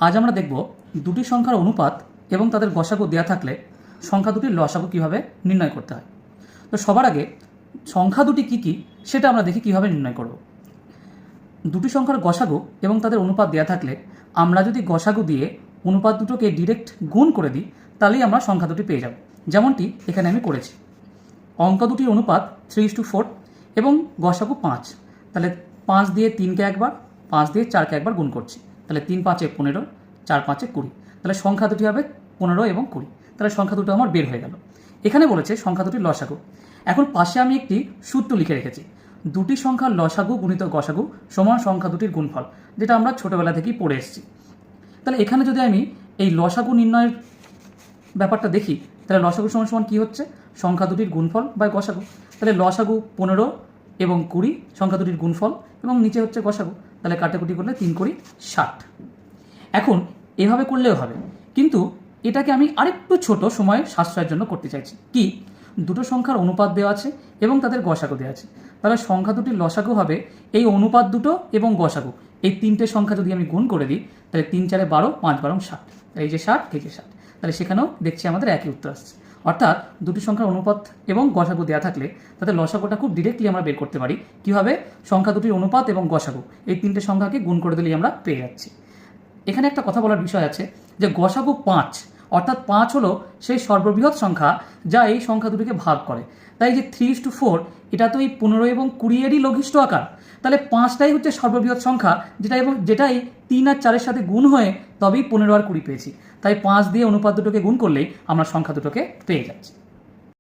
আজ আমরা দেখব দুটি সংখ্যার অনুপাত এবং তাদের গসাগু দেওয়া থাকলে সংখ্যা দুটির লসাগু কীভাবে নির্ণয় করতে হয়। তো সবার আগে সংখ্যা দুটি কী কী সেটা আমরা দেখি কীভাবে নির্ণয় করব। দুটি সংখ্যার গসাগু এবং তাদের অনুপাত দেওয়া থাকলে আমরা যদি গসাগু দিয়ে অনুপাত দুটোকে ডিরেক্ট গুণ করে দিই তাহলেই আমরা সংখ্যা দুটি পেয়ে যাব, যেমনটি এখানে আমি করেছি। অঙ্ক দুটির অনুপাত 3:4 এবং গসাগু 5। তাহলে 5 দিয়ে 3কে একবার, 5 দিয়ে 4কে একবার গুণ করছি, তাহলে 3 5 15, 4 5 20। তাহলে সংখ্যা দুটি হবে 15 এবং 20। তাহলে সংখ্যা দুটো আমার বের হয়ে গেল। এখানে বলেছে সংখ্যা দুটির লসাগু। এখন পাশে আমি একটি সূত্র লিখে রেখেছি, দুটি সংখ্যার লসাগু গুণিত গসাগু সমান সংখ্যা দুটির গুণফল, যেটা আমরা ছোটোবেলা থেকেই পড়ে এসেছি। তাহলে এখানে যদি আমি এই লসাগু নির্ণয়ের ব্যাপারটা দেখি, তাহলে লসাগু সমান সমান কী হচ্ছে, সংখ্যা দুটির গুণফল বাই গসাগু। তাহলে লসাগু 15 এবং 20 সংখ্যা দুটির গুণফল এবং নিচে হচ্ছে গসাগু। তাহলে কাটাকুটি করলে 3 × 60। এখন এভাবে করলেও হবে, কিন্তু এটাকে আমি আরেকটু ছোট সময় সাশ্রয়ের জন্য করতে চাইছি। কি, দুটো সংখ্যার অনুপাত দেওয়া আছে এবং তাদের গসাগু দেওয়া আছে। তাহলে সংখ্যা দুটির লসাগু হবে এই অনুপাত দুটো এবং গসাগু, এই তিনটে সংখ্যা যদি আমি গুণ করে দিই তাহলে 3 4 12, 5 12 60। এই যে 60, এই যে 60। তাহলে সেখানেও দেখছি আমাদের একই উত্তর আসছে। অর্থাৎ দুটি সংখ্যার অনুপাত এবং গসাগু দেওয়া থাকলে তাদের লসাগুটা খুব ডিরেক্টলি আমরা বের করতে পারি। কীভাবে, সংখ্যা দুটির অনুপাত এবং গসাগু এই তিনটে সংখ্যাকে গুণ করে দিলেই আমরা পেয়ে যাচ্ছি। এখানে একটা কথা বলার বিষয় আছে যে গসাগু 5, অর্থাৎ 5 হলো সেই সর্ববৃহৎ সংখ্যা যা এই সংখ্যা দুটিকে ভাগ করে। তাই যে 3:4 এটা তো এই 15 এবং 20-এরই লঘিষ্ঠ আকার। তাহলে 5টাই হচ্ছে সর্ববৃহৎ সংখ্যা, যেটাই 3 আর 4-এর সাথে গুণ হয়ে তবেই 15 আর 20 পেয়েছি। তাই 5 দিয়ে অনুপাত দুটোকে গুণ করলেই আমরা সংখ্যা দুটোকে পেয়ে যাচ্ছি।